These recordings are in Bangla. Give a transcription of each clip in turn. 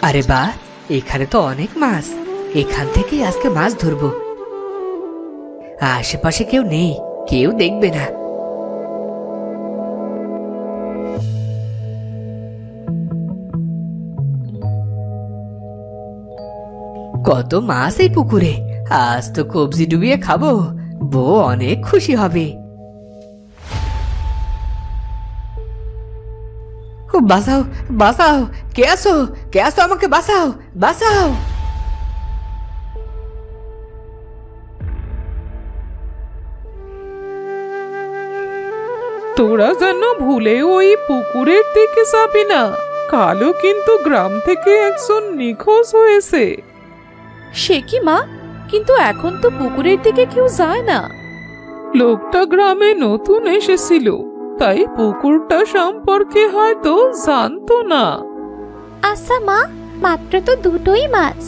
আরে বাহ, এখানে তো অনেক মাছ। এখান থেকেই আজকে মাছ ধরবো। আশেপাশে কেউ নেই, কেউ দেখবে না। কত মাছ এই পুকুরে, আজ তো কবজি ডুবিয়ে খাবো। বউ অনেক খুশি হবে। বাঁচাও, বাঁচাও, কে আছো? কে আছো? আমাকে বাঁচাও, বাঁচাও। তোরা যেন ভুলে ওই পুকুরের দিকে যাবি না। কালও কিন্তু গ্রাম থেকে একজন নিখোঁজ হয়েছে। সে কি মা? কিন্তু এখন তো পুকুরের দিকে কেউ যায় না। লোকটা গ্রামে নতুন এসেছিল, তাই পুকুরটা সম্পর্কে হয়তো জানতো না। আচ্ছা মা, মাত্র তো দুটোই মাছ,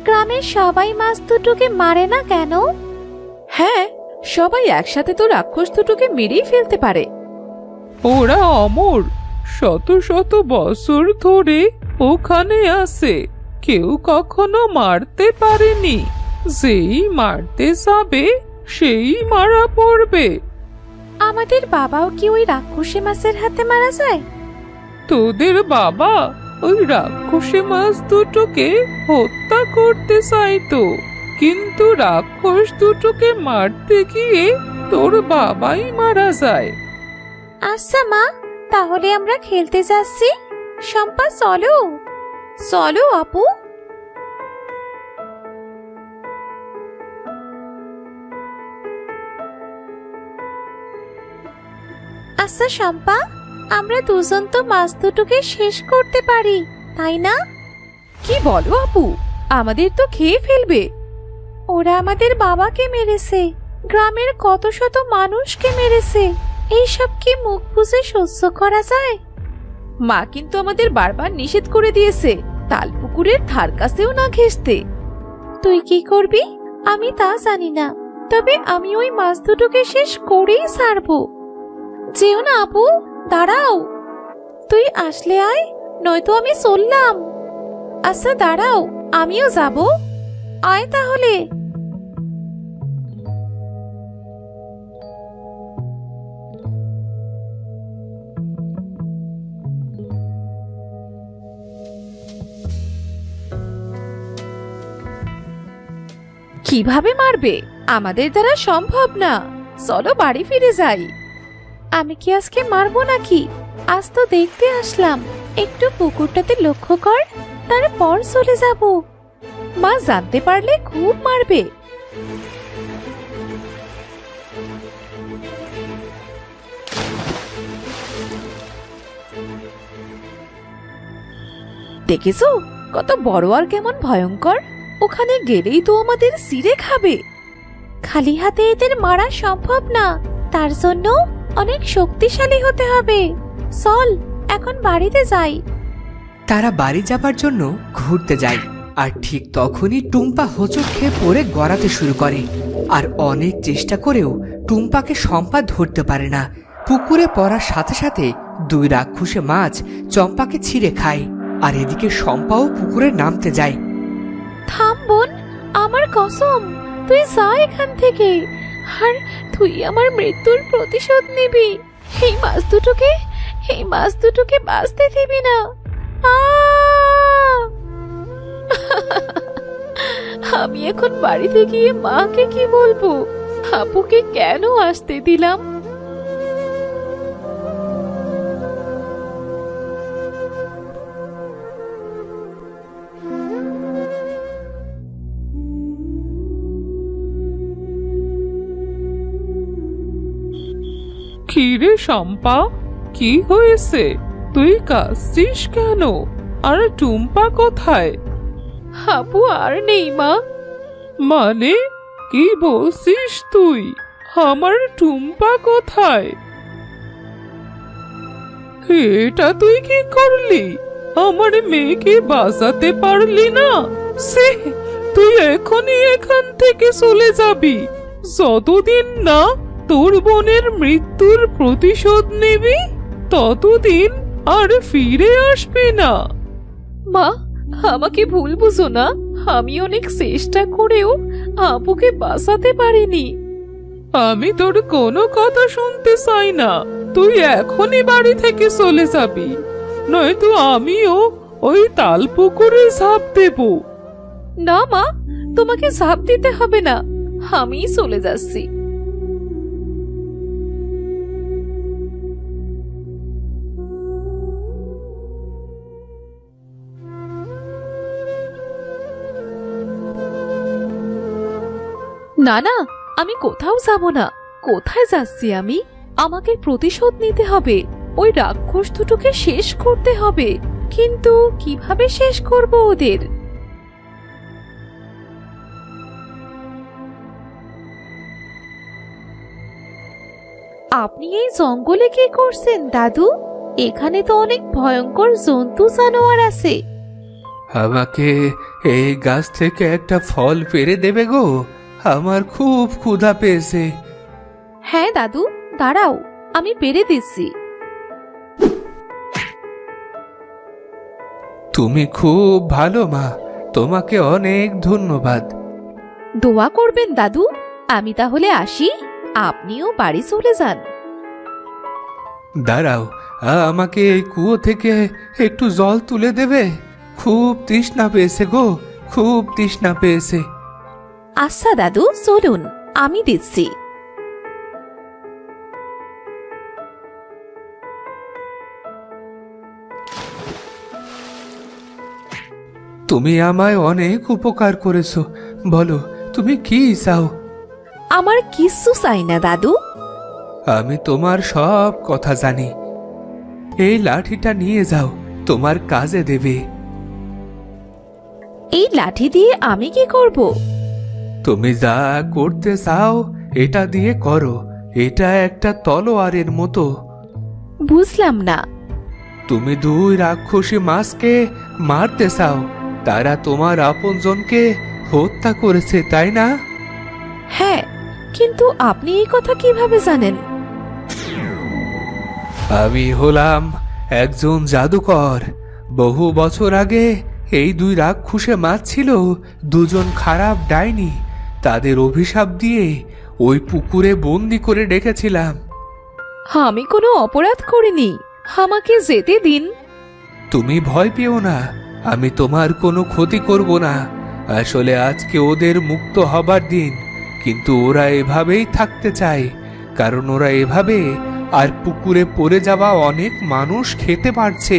গ্রামের সবাই মাছ দুটোকে মারে না কেন? হ্যাঁ, সবাই একসাথে তো রাক্ষস দুটোকে মেরেই ফেলতে পারে। ওরা অমর, শত শত বছর ধরে ওখানে আছে, কেউ কখনো মারতে পারেনি। যেই মারতে যাবে সেই মারা পড়বে। আমাদের বাবাও কি ওই রাক্ষসী মাছের হাতে মারা যায়? তোদের বাবা ওই রাক্ষসী মাছ দুটোকে হত্যা করতে চাইতো, কিন্তু রাক্ষস দুটোকে মারতে গিয়ে তোর বাবাই মারা যায়। আচ্ছা মা, তাহলে আমরা খেলতে যাচ্ছি। শম্পা চলো। চলো আপু। আচ্ছা শম্পা, আমরা দুজন তো মাছ দুটোকে শেষ করতে পারি, তাই না? কি বলো আপু, আমাদের তো খেয়ে ফেলবে। ওরা আমাদের বাবাকে মেরেছে, গ্রামের কত শত মানুষকে মেরেছে। এইসব কি মুখ বুজে সহ্য করা যায়? মা কিন্তু আমাদের বারবার নিষেধ করে দিয়েছে তাল পুকুরের ধার কাছেও না ঘেঁষতে। তুই কি করবি আমি তা জানি না, তবে আমি ওই মাছ দুটোকে শেষ করেই ছাড়বো। যেও না আপু, দাঁড়াও। তুই আসলে আয়, নয়তো আমি চললাম। আচ্ছা দাঁড়াও, আমিও যাব। আয় তাহলে। কিভাবে মারবে? আমাদের দ্বারা সম্ভব না। চলো বাড়ি ফিরে যাই। আমি কি আজকে মারবো নাকি? আজ তো দেখতে আসলাম, একটু পুকুরটাতে লক্ষ্য কর, তারপর চলে যাব। মা জানতে পারলে খুব মারবে। দেখেছো কত বড় আর কেমন ভয়ঙ্কর? ওখানে গেলেই তো আমাদের ছিঁড়ে খাবে। খালি হাতে এদের মারা সম্ভব না, তার জন্য অনেক শক্তিশালী হতে হবে। চল এখন বাড়িতে যাই। তারা বাড়ি যাবার জন্য ঘুরতে যায়, আর ঠিক তখনই টুম্পা হোঁচট খেয়ে পড়ে গড়াতে শুরু করে। আর অনেক চেষ্টা করেও টুম্পাকে শম্পা ধরতে পারে না। পুকুরে পড়ার সাথে সাথে দুই রাক্ষসে মাছ চম্পাকে ছিঁড়ে খায়, আর এদিকে শম্পাও পুকুরে নামতে যায়। থাম বোন, আমার কসম, তুই যা এখান থেকে, আর তুই আমার মৃত্যুর প্রতিশোধ নিবি। এই মাছ দুটোকে বাঁচতে দিবি না। আমি এখন বাড়িতে গিয়ে মাকে কি বলবো? আপুকে কেন আসতে দিলাম? কি রে শম্পা, কি হয়েছে? তুই কাঁদছিস কেন? আর টুম্পা কোথায়? আপু আর নেই মা। মানে কি বলছিস তুই? আমার টুম্পা কোথায়? এটা তুই কি করলি? আমার মেয়েকে বাঁচাতে পারলি না? সে তুই এখনই এখান থেকে চলে যাবি, যতদিন না তোর বোনের মৃত্যুর প্রতিশোধ নিবি ততদিন আর ফিরে আসবি না। মা, আমাকে ভুল বুঝো না, আমি অনেক চেষ্টা করেও আপুকে বাঁচাতে পারিনি। আমি তোর কোনো কথা শুনতে চাই না। তুই এখনই বাড়ি থেকে চলে যাবি, নয়তো আমিও ওই তাল পুকুরে ঝাঁপ দেব। না মা, তোমাকে ঝাঁপ দিতে হবে না, আমিই চলে যাচ্ছি। না না, আমি কোথাও যাব না। কোথায় যাচ্ছি আমি? আমাকে প্রতিশোধ নিতে হবে, ওই রাক্ষস দুটোকে শেষ করতে হবে। কিন্তু কিভাবে শেষ করব ওদের? আপনি এই জঙ্গলে কি করছেন দাদু? এখানে তো অনেক ভয়ঙ্কর জন্তু জানোয়ার আছে। আমাকে এই গাছ থেকে একটা ফল পেড়ে দেবে গো, আমার খুব ক্ষুধা পেয়েছে। হ্যাঁ দাদু, দাঁড়াও, আমি পেরে দিচ্ছি। তুমি খুব ভালো মা, তোমাকে অনেক ধন্যবাদ। দোয়া করবেন দাদু। আমি তাহলে আসি, আপনিও বাড়ি চলে যান। দাঁড়াও, আমাকে এই কুয়ো থেকে একটু জল তুলে দেবে? খুব তৃষ্ণা পেয়েছে গো, খুব তৃষ্ণা পেয়েছে। আচ্ছা দাদু, চলুন, আমি দিচ্ছি। তুমি আমায় অনেক উপকার করেছো, বলো তুমি কি চাও? আমার কিচ্ছু চাই না দাদু। আমি তোমার সব কথা জানি। এই লাঠিটা নিয়ে যাও, তোমার কাজে দেবে। এই লাঠি দিয়ে আমি কি করব? তুমি যা করতে চাও এটা দিয়ে করো। এটা একটা তলোয়ারের মতো। বুঝলাম না। তুমি দুই রাক্ষসী মাছকে মারতে চাও, তারা তোমার আপনজনকে হত্যা করেছে, তাই না? হ্যাঁ, কিন্তু আপনি এই কথা কিভাবে জানেন? আমি হলাম একজন জাদুকর। বহু বছর আগে এই দুই রাক্ষসে মাছ ছিল দুজন খারাপ ডাইনি। তাদের অভিশাপ দিয়ে ওই পুকুরে বন্দি করে রেখেছিলাম। আমি কোনো অপরাধ করিনি, আমাকে যেতে দিন। তুমি ভয় পেও না, আমি তোমার কোনো ক্ষতি করব না। আসলে আজকে ওদের মুক্ত হবার দিন, কিন্তু ওরা এভাবেই থাকতে চায়, কারণ ওরা এভাবে আর পুকুরে পড়ে যাওয়া অনেক মানুষ খেতে পারছে।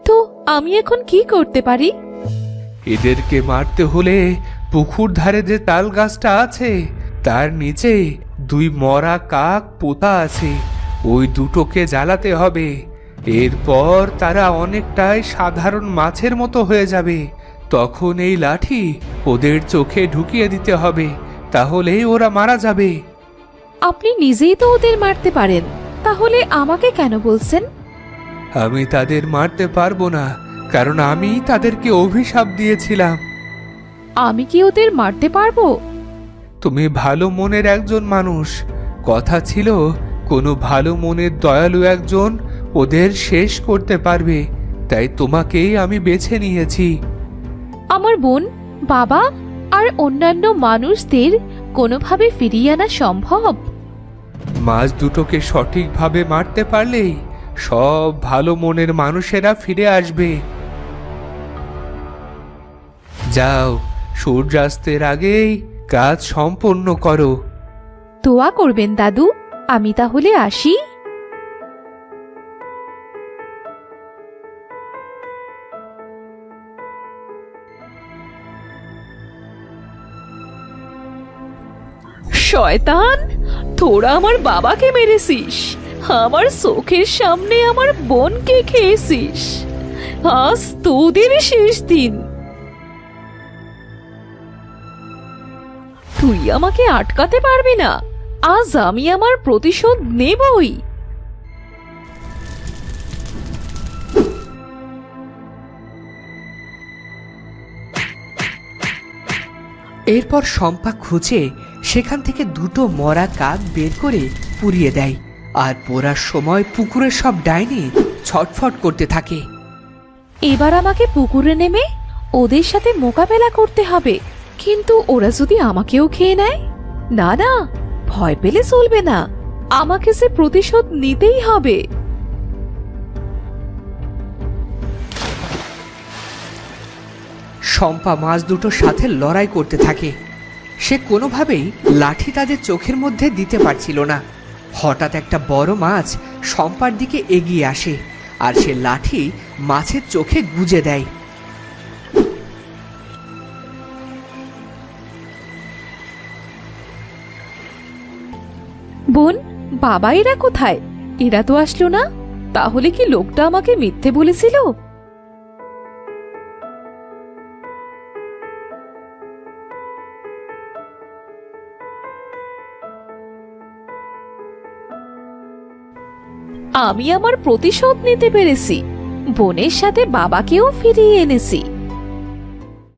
তো আমি এখন কি করতে পারি? এদেরকে মারতে হলে পুকুর ধারে যে তাল গাছটা আছে তার নিচে দুই মরা কাক পোতা আছে, ওই দুটোকে জ্বালাতে হবে। এরপর তারা অনেকটাই সাধারণ মাছের মতো হয়ে যাবে। তখন এই লাঠি ওদের চোখে ঢুকিয়ে দিতে হবে, তাহলেই ওরা মারা যাবে। আপনি নিজেই তো ওদের মারতে পারেন, তাহলে আমাকে কেন বলছেন? আমি তাদের মারতে পারবো না, কারণ আমি তাদেরকে অভিশাপ দিয়েছিলাম। আমি কি ওদের মারতে পারবো? তুমি ভালো মনের একজন মানুষ, কথা ছিল কোনো ভালো মনের দয়ালু একজন ওদের শেষ করতে পারবে, তাই তোমাকেই আমি বেছে নিয়েছি। আমার বোন, বাবা আর অন্যান্য মানুষদের কোনোভাবে ফিরিয়ে আনা সম্ভব? মাছ দুটোকে সঠিকভাবে মারতে পারলেই সব ভালো মনের মানুষেরা ফিরে আসবে। যাও, সূর্যাস্তের আগেই কাজ সম্পন্ন করো। দোয়া করবেন দাদু, আমি তাহলে আসি। শয়তান, তোরা আমার বাবাকে মেরেছিস, আমার চোখের সামনে আমার বোনকে খেয়েছিস। আজ তোদের শেষ দিন। তুই আমাকে আটকাতে পারবি না, আজ আমি আমার প্রতিশোধ নেবই। এরপর শম্পা খুঁজে সেখান থেকে দুটো মরা কাক বের করে পুড়িয়ে দেয়, আর পোড়ার সময় পুকুরের সব ডাইনি ছটফট করতে থাকে। এবার আমাকে পুকুরে নেমে ওদের সাথে মোকাবেলা করতে হবে। কিন্তু ওরা যদি আমাকেও খেয়ে নেয়? না না, ভয় পেলে চলবে না, আমাকে সে প্রতিশোধ নিতেই হবে। শম্পা মাছ দুটোর সাথে লড়াই করতে থাকে। সে কোনোভাবেই লাঠি তাদের চোখের মধ্যে দিতে পারছিল না। হঠাৎ একটা বড় মাছ শম্পার দিকে এগিয়ে আসে আর সে লাঠি মাছের চোখে গুজে দেয়। বোন, বাবা এরা কোথায়? এরা তো আসলো না। তাহলে কি লোকটা আমাকে মিথ্যে বলেছিল? আমি আমার প্রতিশোধ নিতে পেরেছি, বোনের সাথে বাবাকেও ফিরিয়ে এনেছি।